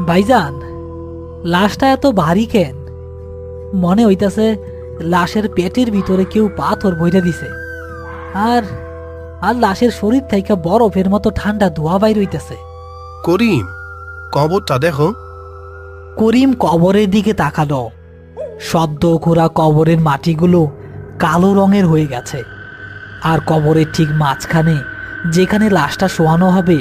ভাইজান, লাশটা এত ভারী কেন? মনে হইতাছে লাশের পেটের ভিতরে কেউ পাথর বইটা দিছে। আর আর লাশের শরীর থেকে বরফের মতো ঠান্ডা ধোয়া বাইর হইতেছে। করিম, কবরটা দেখো। করিম কবরের দিকে তাকালো। সদ্য খোঁড়া কবরের মাটিগুলো কালো রঙের হয়ে গেছে। আর কবরের ঠিক মাঝখানে যেখানে লাশটা শোয়ানো হবে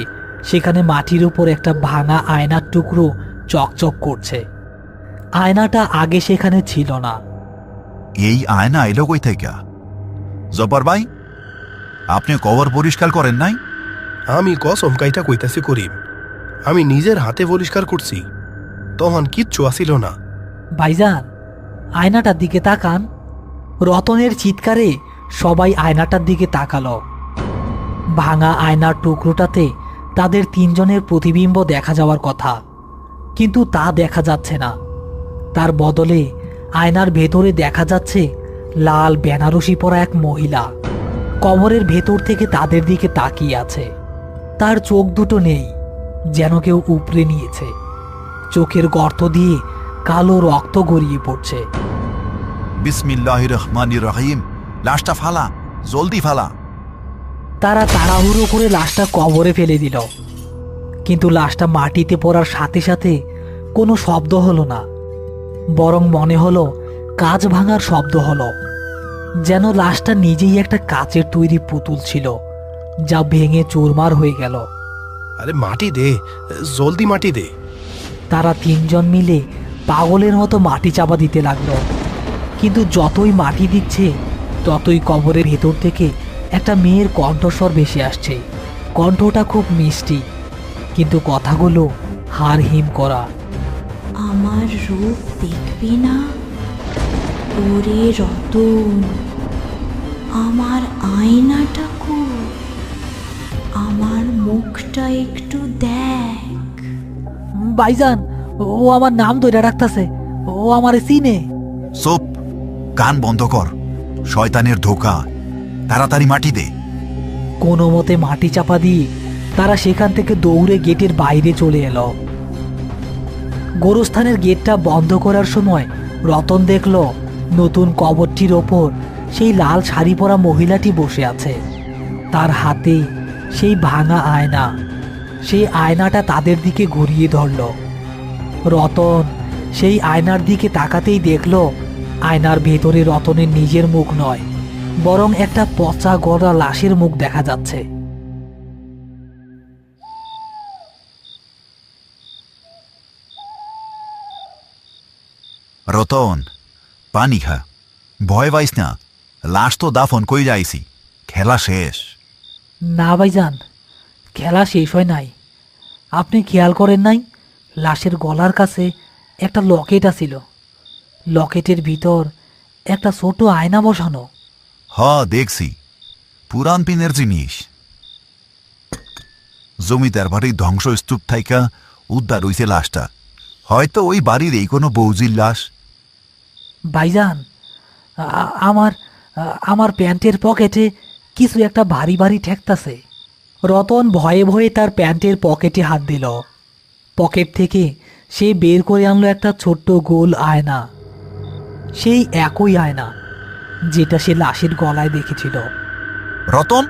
সেখানে মাটির উপর একটা ভাঙা আয়নার টুকরো চকচক করছে। আয়নাটা আগে সেখানে ছিল না। এই আয়না এলো কই থেকে? জব্বার ভাই, আপনি কবর পরিষ্কার করেন নাই? আমি কসম কাইটা কইতাছি করিম, আমি নিজের হাতে পরিষ্কার করছি, তখন কিচ্ছু আসিল না। ভাইজান, আয়নাটার দিকে তাকান। রতনের চিৎকারে সবাই আয়নাটার দিকে তাকালো। ভাঙা আয়নার টুকরোটাতে তাদের তিনজনের প্রতিবিম্ব দেখা যাওয়ার কথা, কিন্তু তা দেখা যাচ্ছে না। তার বদলে আয়নার ভেতরে দেখা যাচ্ছে লাল বেনারসি পরা এক মহিলা কবরের ভেতর থেকে তাদের দিকে তাকিয়ে আছে। তার চোখ দুটো নেই, যেন কেউ উপড়ে নিয়েছে। চোখের গর্ত দিয়ে কালো রক্ত গড়িয়ে পড়ছে। বিসমিল্লাহির রহমানির রহিম, লাশটা ফালা, জলদি ফালা। তারা তাড়াহুড়ো করে লাশটা কবরে ফেলে দিল, কিন্তু লাশটা মাটিতে পড়ার সাথে সাথে কোনো শব্দ হলো না, বরং মনে হলো কাঁচ ভাঙার শব্দ হলো, যেন লাশটা নিজেই একটা কাচের তৈরি পুতুল ছিল যা ভেঙে চুরমার হয়ে গেল। আরে মাটি দে, জলদি মাটি দে। তারা তিনজন মিলে পাগলের মতো মাটি চাপা দিতে লাগলো, কিন্তু যতই মাটি দিচ্ছে ততই কবরের ভেতর থেকে একটা মেয়ের কণ্ঠস্বর ভেসে আসছে। কণ্ঠটা খুব মিষ্টি, কিন্তু কথাগুলো হাড় হিম করা। আমার রূপ দেখবি না ওরে রতন, আমার আয়নাটা কই, আমার মুখটা একটু দেখ। ভাইজান, ও আমার নাম ধরে রাখতেছে, ও আমারে চিনে। চুপ, কান বন্ধ কর, শয়তানের ধোকা। তাড়াতাড়ি মাটি দে। কোনো মতে মাটি চাপা দিয়ে তারা সেখান থেকে দৌড়ে গেটের বাইরে চলে এলো। গোরস্থানের গেটটা বন্ধ করার সময় রতন দেখল নতুন কবরটির ওপর সেই লাল শাড়ি পরা মহিলাটি বসে আছে। তার হাতে সেই ভাঙা আয়না। সেই আয়নাটা তাদের দিকে ঘুরিয়ে ধরল। রতন সেই আয়নার দিকে তাকাতেই দেখল আয়নার ভেতরে রতনের নিজের মুখ নয়, বরং একটা পচা গড়া লাশের মুখ দেখা যাচ্ছে। রতন, পানি খা, ভয় পাইস না। লাশ তো দাফন কই যাইছি, খেলা শেষ। না ভাইজান, খেলা শেষ হয় নাই। আপনি খেয়াল করেন নাই লাশের গলার কাছে একটা লকেট আছিল? লকেটের ভিতর একটা ছোট আয়না বসানো। হ, দেখছি, পুরান পিনের জিনিস। জমিদার বাড়ির ধ্বংসস্তূপ থাইকা উদ্ধার হইছে লাশটা। হয়তো ওই বাড়ির এই কোনো বৌজির লাশ। ভাইজান, আমার আমার প্যান্টের পকেটে কিছু একটা ভারী ভারী ঠেকতাছে। রতন ভয়ে ভয়ে তার প্যান্টের পকেটে হাত দিল। পকেট থেকে সে বের করে আনলো একটা ছোট্ট গোল আয়না। সেই একই আয়না যেটা সে লাশের গলায় দেখেছিল। রতন,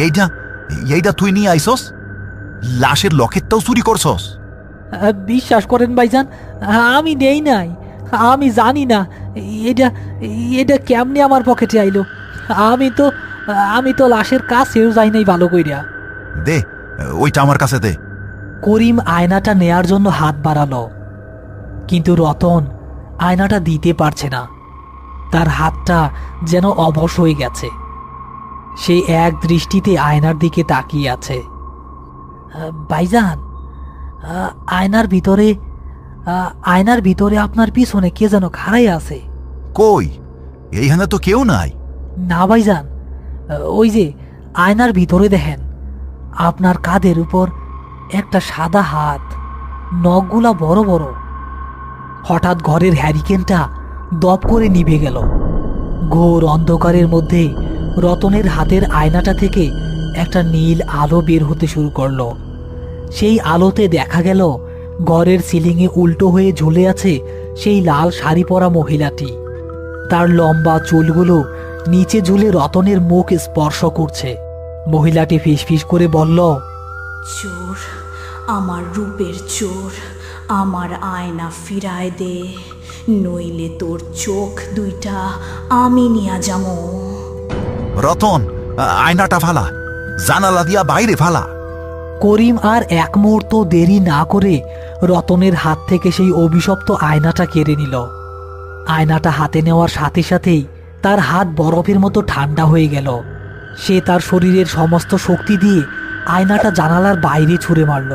এইটা এইটা তুই নিয়ে আইসস? লাশের লকেটটাও চুরি করছস? বিশ্বাস করেন ভাইজান, আমি নেই নাই। আমি জানি না এটা এটা কেমনে আমার পকেটে আইলো। আমি তো লাশের কাছেও যাই নাই ভালো কইরা। দে, ওইটা আমার কাছে দে। করিম আয়নাটা নেয়ার জন্য হাত বাড়ালো, কিন্তু রতন আয়নাটা দিতে পারছে না। তার হাতটা যেন অবশ হয়ে গেছে। সে এক দৃষ্টিতে আয়নার দিকে তাকিয়ে আছে। ভাইজান, আয়নার ভিতরে আপনার পিছনে কে যেন খাড়াই আছে। কই? এইখানে তো কেউ নাই। না ভাইজান, ওই যে আয়নার ভিতরে দেখেন, আপনার কাঁধের উপর একটা সাদা হাত, নখগুলা বড় বড়। হঠাৎ ঘরের হ্যারিকেনটা দপ করে নিভে গেল। ঘোর অন্ধকারের মধ্যে রতনের হাতের আয়নাটা থেকে একটা নীল আলো বের হতে শুরু করলো। সেই আলোতে দেখা গেল ঘরের সিলিংয়ে উল্টো হয়ে ঝুলে আছে সেই লাল শাড়ি পরা মহিলাটি। তার লম্বা চুলগুলো নিচে ঝুলে রতনের মুখ স্পর্শ করছে। মহিলাটি ফিসফিস করে বলল, চোর, আমার রূপের চোর, আমার আয়না ফিরায় দে, নইলে তোর চোখ দুইটা আমি নিয়া যামো। রতন, আয়নাটা ফালা, জানালা দিয়া বাইরে ফালা। করিম আর এক মুহূর্ত দেরি না করে রতনের হাত থেকে সেই অভিশপ্ত আয়নাটা কেড়ে নিল। আয়নাটা হাতে নেওয়ার সাথে সাথেই তার হাত বরফের মতো ঠান্ডা হয়ে গেল। সে তার শরীরের সমস্ত শক্তি দিয়ে আয়নাটা জানালার বাইরে ছুঁড়ে মারল।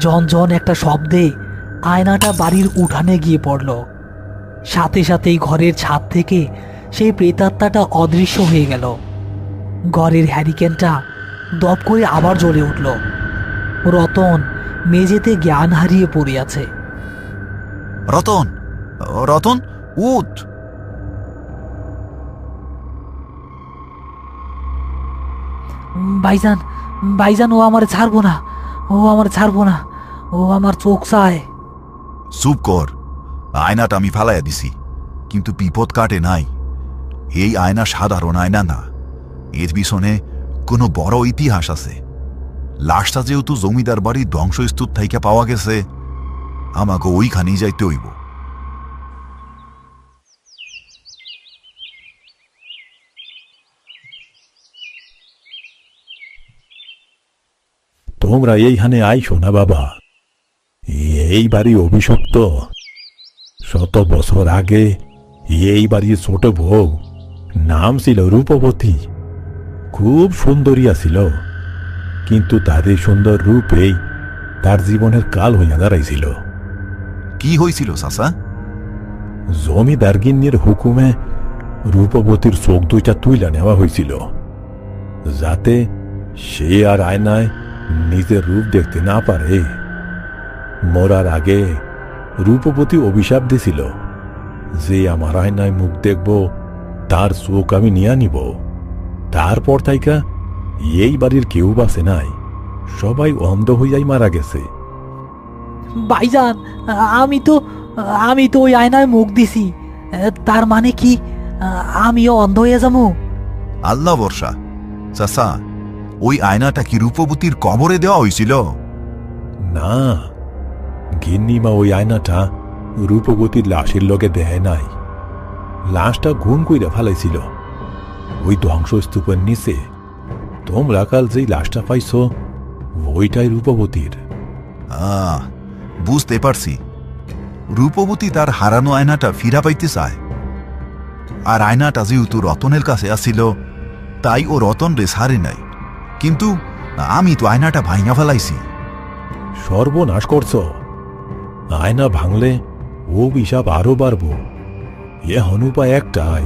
ঝনঝন একটা শব্দে আয়নাটা বাড়ির উঠানে গিয়ে পড়ল। সাথে সাথেই ঘরের ছাদ থেকে সেই প্রেতাত্মাটা অদৃশ্য হয়ে গেল। ঘরের হ্যারিকেনটা দপ করে আবার জ্বলে উঠল। রতন মেঝেতে জ্ঞান হারিয়ে পড়ে আছে। রতন, রতন, উঠ। ভাইজান, ভাইজান, ও আমার ছাড়বো না, ও আমার ছাড়বো না, ও আমার চোখ চায়। চুপ কর, আয়নাটা আমি ফালাইয়া দিছি, কিন্তু বিপদ কাটে নাই। এই আয়না সাধারণ আয়না না, এর পিছনে কোনো বড় ইতিহাস আছে। লাশটা যেহেতু জমিদার বাড়ির ধ্বংসস্তূপ থাইকা পাওয়া গেছে, আমাকে ওইখানেই যাইতে হইব। তোমরা এইখানে আইসো না বাবা, এই বাড়ি অভিশপ্ত। শত বছর আগে এই বাড়ির ছোট বউ, নাম ছিল রূপবতী, খুব সুন্দরী ছিল, কিন্তু তাদের সুন্দর রূপেই তার জীবনের কাল হইয়া দাঁড়াইছিল। কি হয়েছিল চাচা? জমিদার গিন্নির হুকুমে রূপবতীর চোখ দুইটা তুইলা নেওয়া হয়েছিল, যাতে সে আর আয়নায় নিজের রূপ দেখতে না পারে। মরার আগে রূপবতী অভিশাপ দিছিল যে আমার আয়নায় মুখ দেখব তার চোখ আমি নিয়ে নিব। তারপর থাইকা এই বাড়ির কেউ বাঁচে নাই, সবাই অন্ধ হইয়াই মারা গেছে। ভাইজান, আমি তো ওই আয়নায় মুখ দিছি, তার মানে কি আমিও অন্ধ হয়ে যাবো? আল্লাহ বর্ষা, চাচা, ওই আয়নাটা কি রূপবতীর কবরে দেওয়া হয়েছিল? না, গিন্নিমা ওই আয়নাটা রূপবতীর লাশের লগে দেয় নাই। লাশটা গুম কইরা ফেলাইছিল ওই ধ্বংসস্তূপের নিচে। তোমরা কাল যেই লাশটা পাইছ ওইটাই রূপবতীর। বুঝতে পারছি, রূপবতী তার হারানো আয়নাটা ফিরা পাইতে চায়। আর আয়নাটা যেহেতু রতনের কাছে আসিল, তাই ও রতন রে ছাড়ে নাই। কিন্তু আমি তো আয়নাটা ভাঙা ফেলাইছি। সর্বনাশ করছ, আয়না ভাঙলে ও বিষাপ আরো বাড়ব। এ হনুপায় একটাই,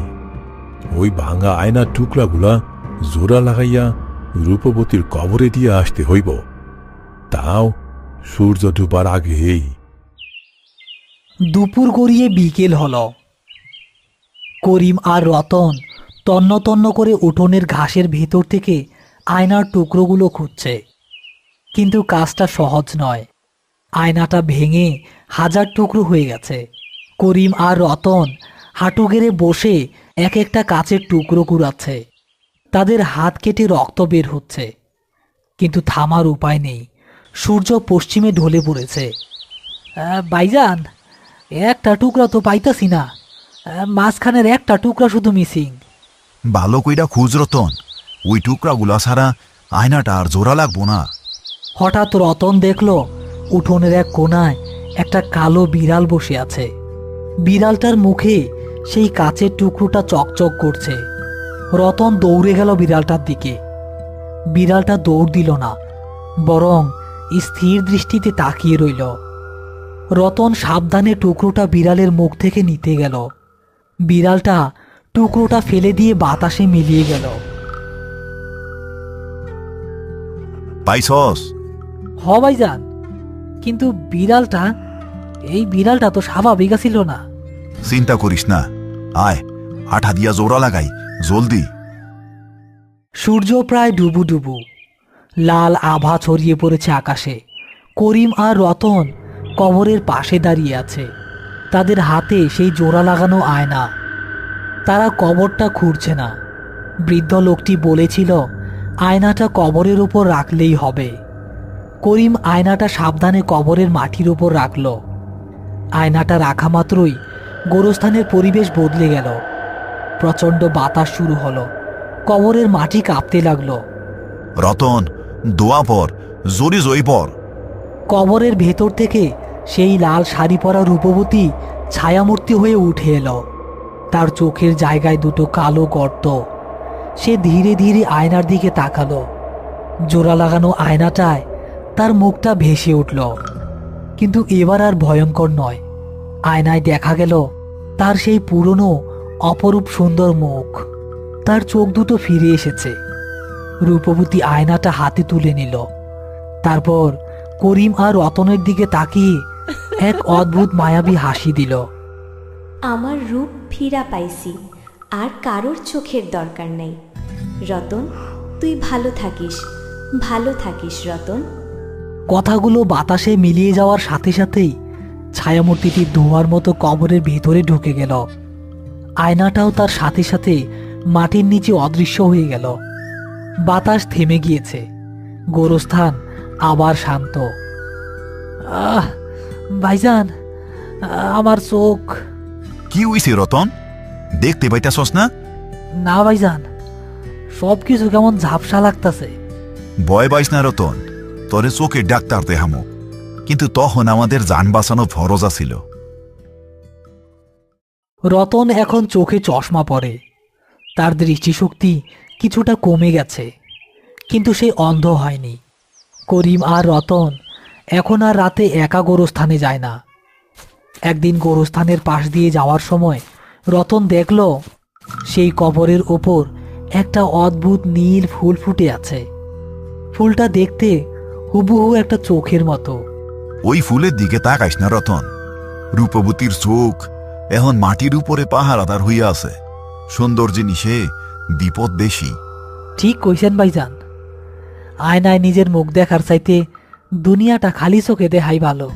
ওই ভাঙা আয়নার টুকরাগুলা জোড়া লাগাইয়া রূপবতীর কবরে দিয়ে আসতে হইব, তাও সূর্য ডুবার আগেই। দুপুর গড়িয়ে বিকেল হল। করিম আর রতন তন্ন তন্ন করে উঠোনের ঘাসের ভেতর থেকে আয়নার টুকরোগুলো খুঁজছে, কিন্তু কাজটা সহজ নয়। আয়নাটা ভেঙে হাজার টুকরো হয়ে গেছে। করিম আর রতন হাঁটু গেড়ে বসে এক একটা কাচের টুকরো কুড়াচ্ছে। তাদের হাত কেটে রক্ত বের হচ্ছে, কিন্তু থামার উপায় নেই। সূর্য পশ্চিমে ঢলে পড়েছে। ভাইজান, একটা টুকরা তো পাইতাছি না, মাঝখানের একটা টুকরা শুধু মিসিং। ভালো কইরা খুঁজ রতন, ওই টুকরাগুলা ছাড়া আয়নাটা আর জোড়া লাগবো না। হঠাৎ রতন দেখল উঠোনের এক কোণায় একটা কালো বিড়াল বসে আছে। বিড়ালটার মুখে সেই কাচের টুকরোটা চকচক করছে। রতন দৌড়ে গেল বিড়ালটার দিকে। বিড়ালটা দৌড় দিল না, বরং স্থির দৃষ্টিতে তাকিয়ে রইল। রতন সাবধানে টুকরোটা বিড়ালের মুখ থেকে নিতে গেল। বিড়ালটা টুকরোটা ফেলে দিয়ে বাতাসে মিলিয়ে গেল। পাইছস? হ ভাইজান, কিন্তু এই বিড়ালটা তো স্বাভাবিক ছিল না। চিন্তা করিস না, আয় আঠা দিয়া জোড়া লাগাই জলদি। সূর্য প্রায় ডুবু ডুবু, লাল আভা ছড়িয়ে পড়েছে আকাশে। করিম আর রতন কবরের পাশে দাঁড়িয়ে আছে, তাদের হাতে সেই জোড়া লাগানো আয়না। তারা কবরটা খুঁড়ছে না। বৃদ্ধ লোকটি বলেছিল আয়নাটা কবরের উপর রাখলেই হবে। করিম আয়নাটা সাবধানে কবরের মাটির উপর রাখল। আয়নাটা রাখা মাত্রই গোরস্থানের পরিবেশ বদলে গেল। প্রচণ্ড বাতাস শুরু হলো। কবরের মাটি কাঁপতে লাগলো। রতন, দোয়া পর, জোরে জয়ী পর। কবরের ভেতর থেকে সেই লাল শাড়ি পরা রূপবতী ছায়ামূর্তি হয়ে উঠে এলো। তার চোখের জায়গায় দুটো কালো গর্ত। সে ধীরে ধীরে আয়নার দিকে তাকালো। জোড়া লাগানো আয়নাটায় তার মুখটা ভেসে উঠল, কিন্তু এবার আর ভয়ঙ্কর নয়। আয়নায় দেখা গেল তার সেই পুরনো অপরূপ সুন্দর মুখ। তার চোখ দুটো ফিরে এসেছে। রূপবতী আয়নাটা হাতে তুলে নিল। তারপর করিম আর রতনের দিকে তাকিয়ে এক অদ্ভুত মায়াবী হাসি দিল। আমার রূপ ফিরা পাইছি, আর কারোর চোখের দরকার নেই। রতন, তুই ভালো থাকিস, ভালো থাকিস রতন। কথাগুলো বাতাসে মিলিয়ে যাওয়ার সাথে সাথেই ছায়ামূর্তিটি ধোঁয়ার মতো কবরের ভেতরে ঢুকে গেল। আয়নাটাও তার সাথে সাথে মাটির নিচে অদৃশ্য হয়ে গেল। বাতাস থেমে গিয়েছে। গোরস্থান আবার শান্ত। ভাইজান, আমার চোখ। কি হইছে রতন? দেখতে পাইতাছস না? না ভাইজান, সবকিছু কেমন ঝাপসা লাগতাছে। ভয় পাইস না রতন, তোরে চোখে ডাক্তার দেখামো, কিন্তু তখন আমাদের যান বাঁচানো ফরজ ছিল। রতন এখন চোখে চশমা পরে। তার দৃষ্টিশক্তি কিছুটা কমে গেছে, কিন্তু সে অন্ধ হয়নি। করিম আর রতন এখন আর রাতে একা গোরস্থানে যায় না। একদিন গোরস্থানের পাশ দিয়ে যাওয়ার সময় রতন দেখল সেই কবরের ওপর একটা অদ্ভুত নীল ফুল ফুটে আছে। ফুলটা দেখতে হুবহু একটা চোখের মতো। ওই ফুলের দিকে তাকাইস না রতন। রূপবতীর চোখ এখন মাটির উপরে পাহারাদার হইয়া আছে। সুন্দর জিনিসে বিপদ বেশি। ঠিক কইছেন ভাইজান। আয়নায় নিজের মুখ দেখার চাইতে দুনিয়াটা খালি চোখে দেখাই ভালো।